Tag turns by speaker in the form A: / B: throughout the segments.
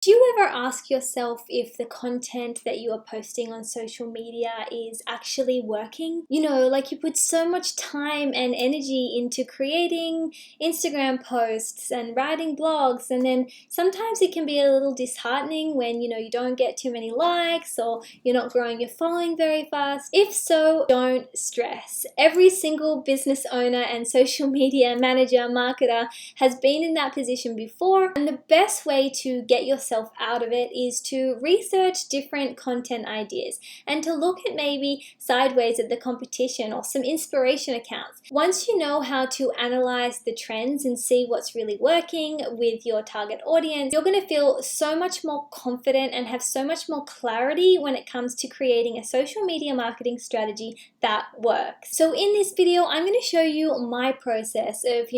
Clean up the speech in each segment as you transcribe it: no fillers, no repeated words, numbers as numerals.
A: Do you ever ask yourself if the content that you are posting on social media is actually working? You know, like you put so much time and energy into creating Instagram posts and writing blogs, and then sometimes it can be a little disheartening when, you don't get too many likes or you're not growing your following very fast. If so, don't stress. Every single business owner and social media manager, marketer has been in that position before, and the best way to get yourself out of it is to research different content ideas and to look at maybe sideways at the competition or some inspiration accounts. Once you know how to analyze the trends and see what's really working with your target audience, you're going to feel so much more confident and have so much more clarity when it comes to creating a social media marketing strategy that works. So in this video, I'm going to show you my process of,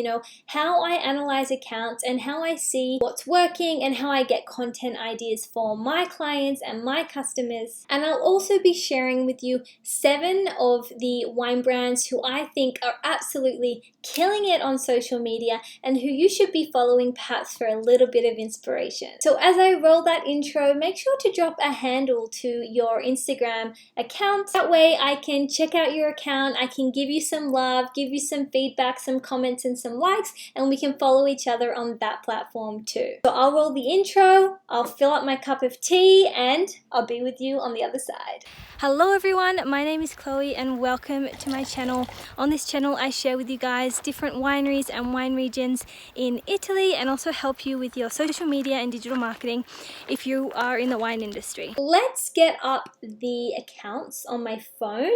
A: how I analyze accounts and how I see what's working and how I get content ideas for my clients and my customers. And I'll also be sharing with you 7 of the wine brands who I think are absolutely killing it on social media and who you should be following perhaps for a little bit of inspiration. So as I roll that intro, make sure to drop a handle to your Instagram account. That way I can check out your account, I can give you some love, give you some feedback, some comments and some likes, and we can follow each other on that platform too. So I'll roll the intro, I'll fill up my cup of tea, and I'll be with you on the other side. Hello everyone, my name is Chloe and welcome to my channel. On this channel I share with you guys different wineries and wine regions in Italy and also help you with your social media and digital marketing if you are in the wine industry. Let's get up the accounts on my phone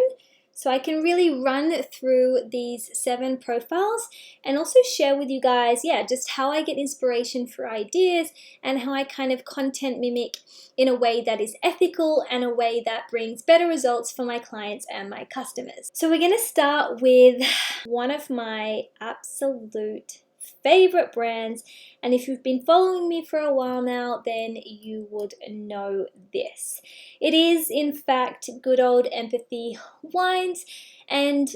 A: so I can really run through these 7 profiles and also share with you guys, just how I get inspiration for ideas and how I kind of content mimic in a way that is ethical and a way that brings better results for my clients and my customers. So we're gonna start with one of my absolute favorite brands, and if you've been following me for a while now, then you would know this. It is in fact good old Empathy Wines, and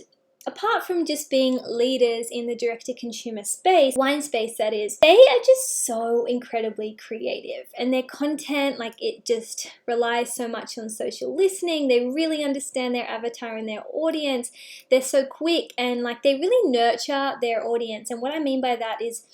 A: apart from just being leaders in the direct-to-consumer space, wine space that is, they are just so incredibly creative, and their content, it just relies so much on social listening. They really understand their avatar and their audience. They're so quick and they really nurture their audience, and what I mean by that is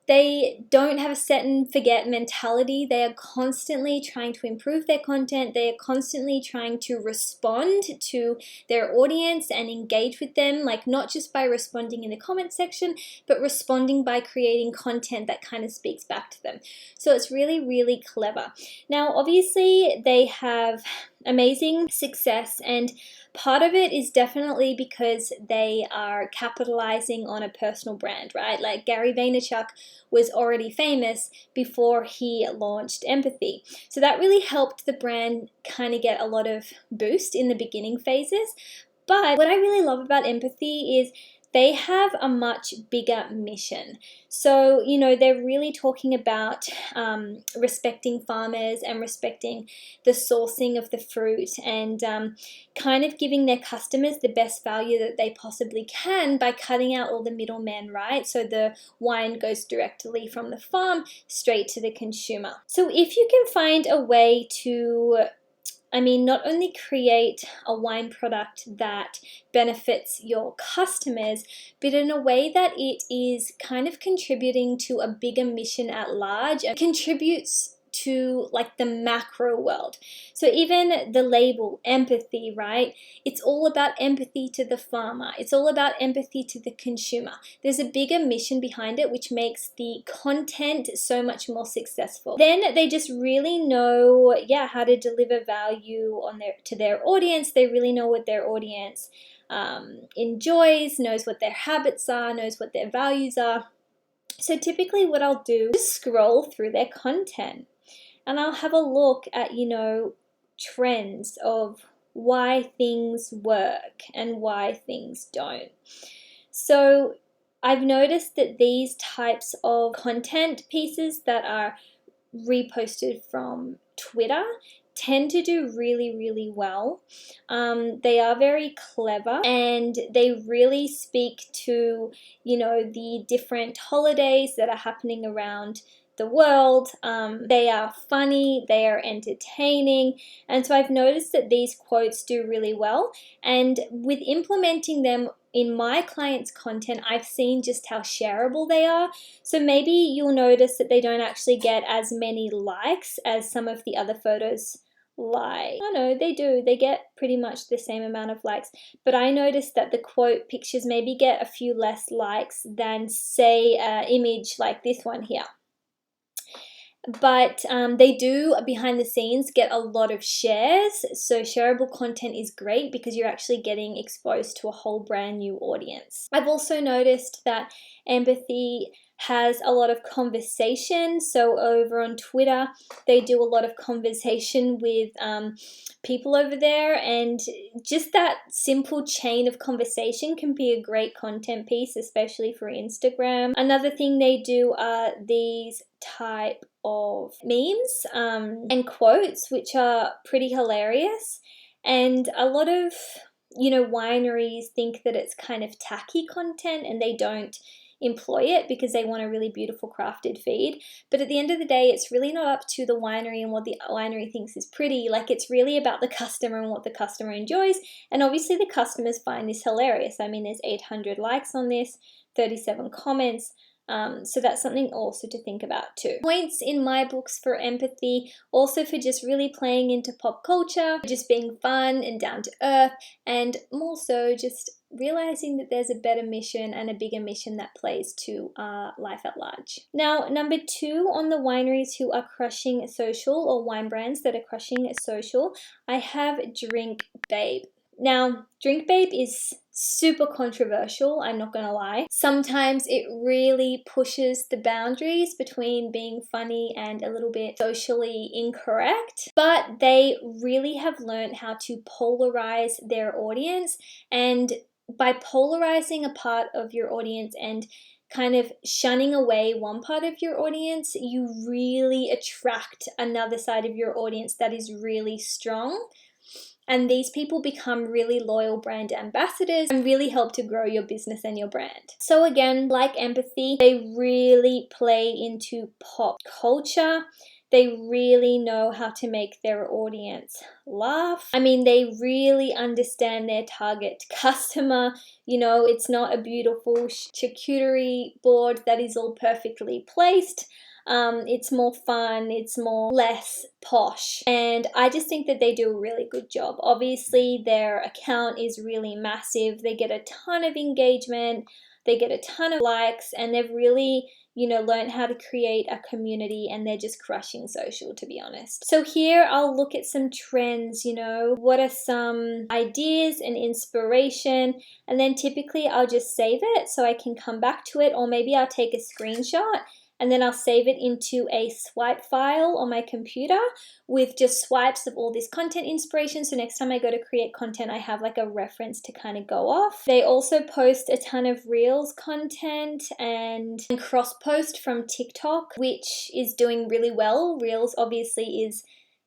A: they don't have a set and forget mentality. They are constantly trying to improve their content. They are constantly trying to respond to their audience and engage with them, not just by responding in the comment section, but responding by creating content that kind of speaks back to them. So it's really, really clever. Now, obviously, they have amazing success, and part of it is definitely because they are capitalizing on a personal brand, right? Like Gary Vaynerchuk was already famous before he launched Empathy. So that really helped the brand kind of get a lot of boost in the beginning phases. But what I really love about Empathy is they have a much bigger mission. So, they're really talking about respecting farmers and respecting the sourcing of the fruit and kind of giving their customers the best value that they possibly can by cutting out all the middlemen, right? So the wine goes directly from the farm straight to the consumer. So if you can find a way to not only create a wine product that benefits your customers, but in a way that it is kind of contributing to a bigger mission at large, it contributes to the macro world. So even the label Empathy, right? It's all about empathy to the farmer. It's all about empathy to the consumer. There's a bigger mission behind it, which makes the content so much more successful. Then they just really know, how to deliver value to their audience. They really know what their audience enjoys, knows what their habits are, knows what their values are. So typically what I'll do is scroll through their content and I'll have a look at, trends of why things work and why things don't. So I've noticed that these types of content pieces that are reposted from Twitter tend to do really, really well. They are very clever and they really speak to, the different holidays that are happening around the world. They are funny, they are entertaining, and so I've noticed that these quotes do really well, and with implementing them in my clients' content, I've seen just how shareable they are. So maybe you'll notice that they don't actually get as many likes as some of the other photos like. Oh no, they do. They get pretty much the same amount of likes. But I noticed that the quote pictures maybe get a few less likes than, say, an image like this one here. But they do, behind the scenes, get a lot of shares. So shareable content is great because you're actually getting exposed to a whole brand new audience. I've also noticed that empathy has a lot of conversation. So over on Twitter, they do a lot of conversation with people over there, and just that simple chain of conversation can be a great content piece, especially for Instagram. Another thing they do are these type of memes and quotes, which are pretty hilarious, and a lot of wineries think that it's kind of tacky content and they don't employ it because they want a really beautiful crafted feed. But at the end of the day, it's really not up to the winery and what the winery thinks is pretty. Like, it's really about the customer and what the customer enjoys, and obviously the customers find this hilarious. I mean, there's 800 likes on this, 37 comments. So that's something also to think about too. Points in my books for empathy, also for just really playing into pop culture, just being fun and down to earth, and more so just realizing that there's a better mission and a bigger mission that plays to life at large. Now, number 2 on the wineries who are crushing social, or wine brands that are crushing social, I have Drink Babe. Now, Drink Babe is super controversial, I'm not gonna lie. Sometimes it really pushes the boundaries between being funny and a little bit socially incorrect, but they really have learned how to polarize their audience, and by polarizing a part of your audience and kind of shunning away one part of your audience, you really attract another side of your audience that is really strong. And these people become really loyal brand ambassadors and really help to grow your business and your brand. So again, like empathy, they really play into pop culture. They really know how to make their audience laugh. I mean, they really understand their target customer. It's not a beautiful charcuterie board that is all perfectly placed. It's more fun, it's less posh, and I just think that they do a really good job. Obviously, their account is really massive. They get a ton of engagement, they get a ton of likes, and they've really learned how to create a community, and they're just crushing social, to be honest. So here I'll look at some trends, what are some ideas and inspiration, and then typically I'll just save it so I can come back to it, or maybe I'll take a screenshot and then I'll save it into a swipe file on my computer with just swipes of all this content inspiration. So next time I go to create content, I have like a reference to kind of go off. They also post a ton of Reels content and cross post from TikTok, which is doing really well. Reels obviously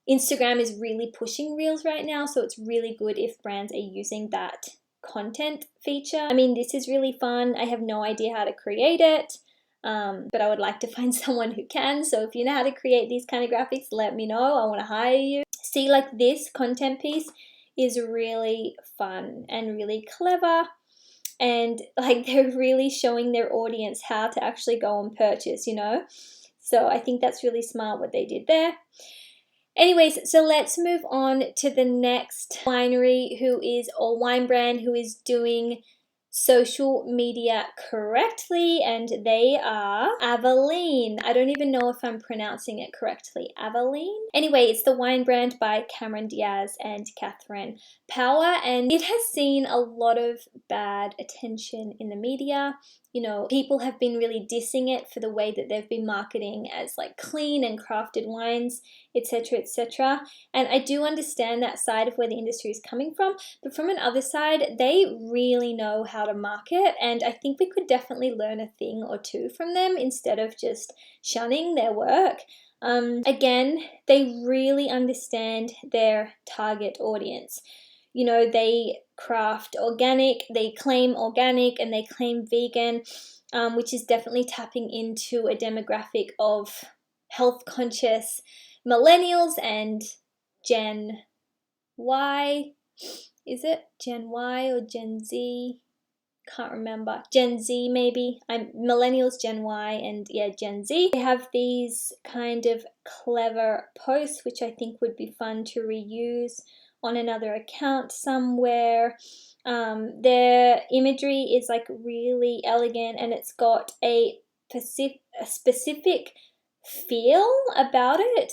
A: Instagram is really pushing Reels right now, so it's really good if brands are using that content feature. I mean, this is really fun. I have no idea how to create it. But I would like to find someone who can. So if you know how to create these kind of graphics, let me know. I want to hire you. See, like this content piece is really fun and really clever. And like they're really showing their audience how to actually go and purchase, So I think that's really smart what they did there. Anyways, so let's move on to the next winery or wine brand who is doing social media correctly, and they are Avalon. I don't even know if I'm pronouncing it correctly. Avalon? Anyway, it's the wine brand by Cameron Diaz and Catherine Power, and it has seen a lot of bad attention in the media. People have been really dissing it for the way that they've been marketing as like clean and crafted wines, etc., etc. And I do understand that side of where the industry is coming from, but from another side, they really know how to market, and I think we could definitely learn a thing or two from them instead of just shunning their work. Again, they really understand their target audience. They craft organic, they claim organic, and they claim vegan, which is definitely tapping into a demographic of health conscious millennials and Gen Y. Is it Gen Y or Gen Z? Can't remember. Gen Z maybe. I'm millennials, Gen Y, and yeah, Gen Z. They have these kind of clever posts which I think would be fun to reuse on another account somewhere. Their imagery is like really elegant, and it's got a specific feel about it,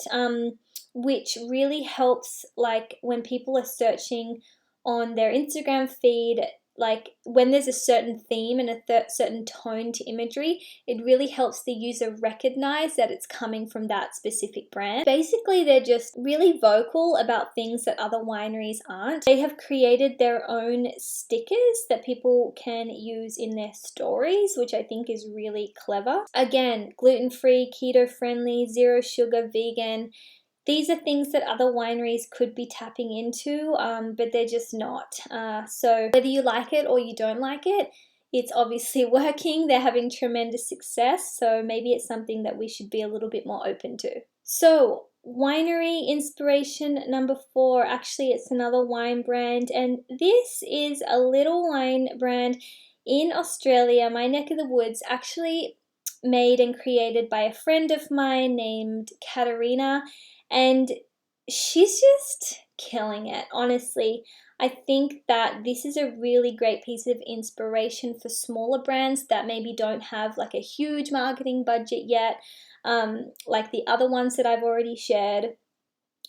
A: which really helps, like when people are searching on their Instagram feed, like when there's a certain theme and a certain tone to imagery, it really helps the user recognize that it's coming from that specific brand. Basically, they're just really vocal about things that other wineries aren't. They have created their own stickers that people can use in their stories, which I think is really clever. Again, gluten-free, keto-friendly, zero sugar, vegan. These are things that other wineries could be tapping into, but they're just not. So whether you like it or you don't like it, it's obviously working. They're having tremendous success, so maybe it's something that we should be a little bit more open to. So winery inspiration number 4, actually it's another wine brand, and this is a little wine brand in Australia, my neck of the woods, actually made and created by a friend of mine named Katerina. And she's just killing it, honestly. I think that this is a really great piece of inspiration for smaller brands that maybe don't have like a huge marketing budget yet, like the other ones that I've already shared.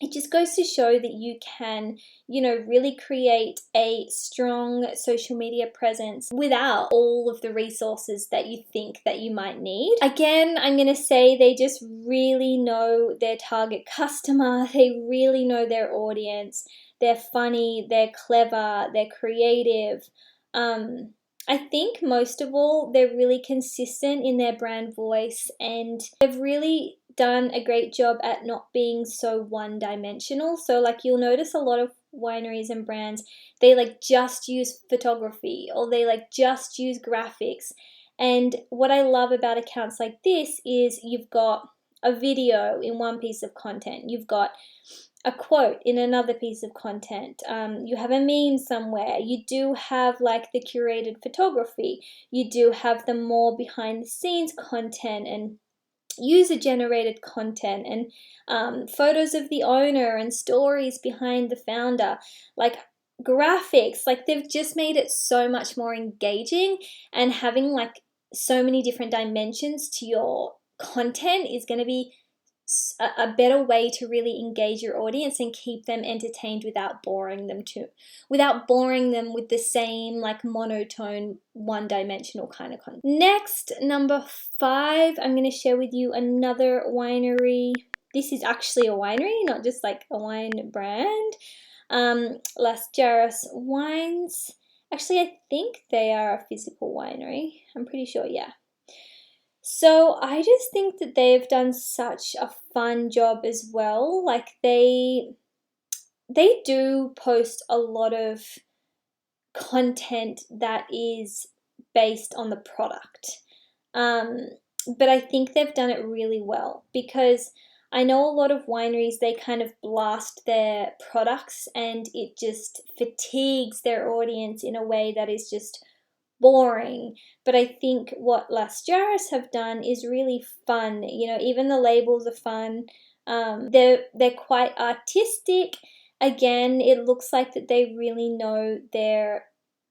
A: It just goes to show that you can, really create a strong social media presence without all of the resources that you think that you might need. Again, I'm going to say they just really know their target customer. They really know their audience. They're funny, they're clever, they're creative. I think most of all, they're really consistent in their brand voice, and they've really done a great job at not being so one-dimensional. So like you'll notice a lot of wineries and brands, they like just use photography, or they like just use graphics. And what I love about accounts like this is you've got a video in one piece of content, you've got a quote in another piece of content, you have a meme somewhere, you do have like the curated photography, you do have the more behind the scenes content and user-generated content, and photos of the owner and stories behind the founder, like graphics. Like they've just made it so much more engaging, and having like so many different dimensions to your content is going to be a better way to really engage your audience and keep them entertained without boring them with the same like monotone one-dimensional kind of content. Next, number 5, I'm going to share with you another winery. This is actually a winery, not just like a wine brand. Las Jairos Wines. Actually, I think they are a physical winery. I'm pretty sure, yeah. So I just think that they've done such a fun job as well. Like they do post a lot of content that is based on the product. But I think they've done it really well, because I know a lot of wineries, they kind of blast their products and it just fatigues their audience in a way that is just boring. But I think what Las Jairos have done is really fun. Even the labels are fun. They're quite artistic. Again, it looks like that they really know their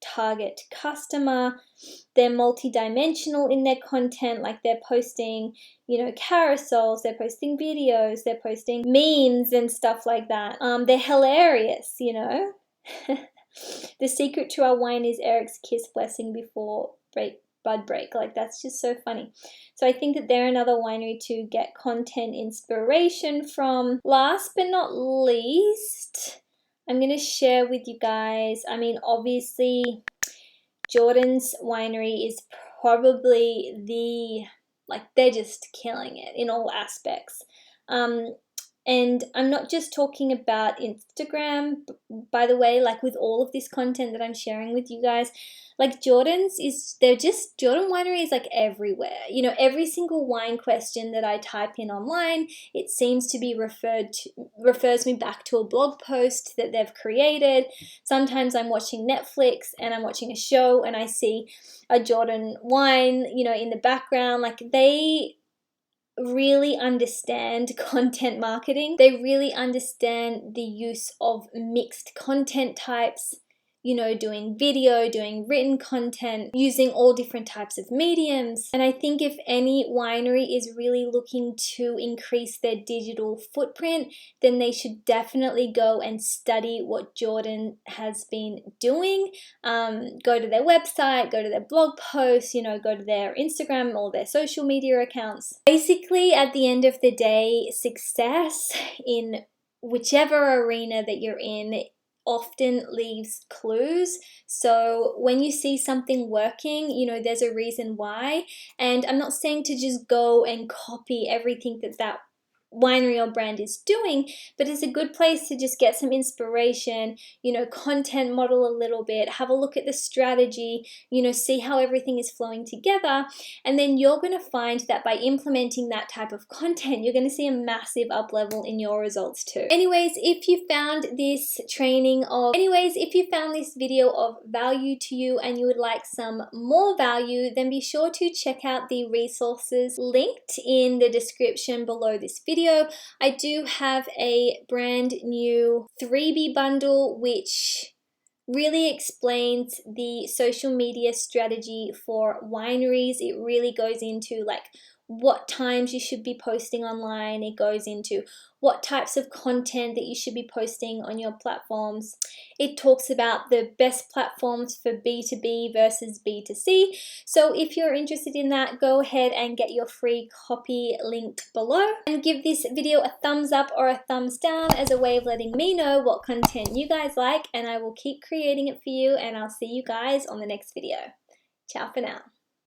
A: target customer. They're multi-dimensional in their content, like they're posting, carousels, they're posting videos, they're posting memes and stuff like that. They're hilarious, The secret to our wine is Eric's kiss blessing before bud break. Like that's just so funny. So I think that they're another winery to get content inspiration from. Last but not least, I'm going to share with you guys, obviously Jordan's winery is probably they're just killing it in all aspects. And I'm not just talking about Instagram, by the way, like with all of this content that I'm sharing with you guys, like Jordan Winery is like everywhere. You know, every single wine question that I type in online, it seems to be refers me back to a blog post that they've created. Sometimes I'm watching Netflix and I'm watching a show and I see a Jordan wine, you know, in the background. Like, they really understand content marketing. They really understand the use of mixed content types, you know, doing video, doing written content, using all different types of mediums. And I think if any winery is really looking to increase their digital footprint, then they should definitely go and study what Jordan has been doing. Go to their website, go to their blog posts, you know, go to their Instagram or their social media accounts. Basically, at the end of the day, success in whichever arena that you're in often leaves clues. So when you see something working, you know, there's a reason why. And I'm not saying to just go and copy everything that winery or brand is doing, but it's a good place to just get some inspiration, you know, content model a little bit, have a look at the strategy, you know, see how everything is flowing together. And then you're going to find that by implementing that type of content, you're going to see a massive up level in your results too. Anyways, if you found this video of value to you and you would like some more value, then be sure to check out the resources linked in the description below this video. I do have a brand new freebie bundle which really explains the social media strategy for wineries. It really goes into like what times you should be posting online. It goes into what types of content that you should be posting on your platforms. It talks about the best platforms for B2B versus B2C. So if you're interested in that, go ahead and get your free copy linked below, and give this video a thumbs up or a thumbs down as a way of letting me know what content you guys like, and I will keep creating it for you, and I'll see you guys on the next video. Ciao for now.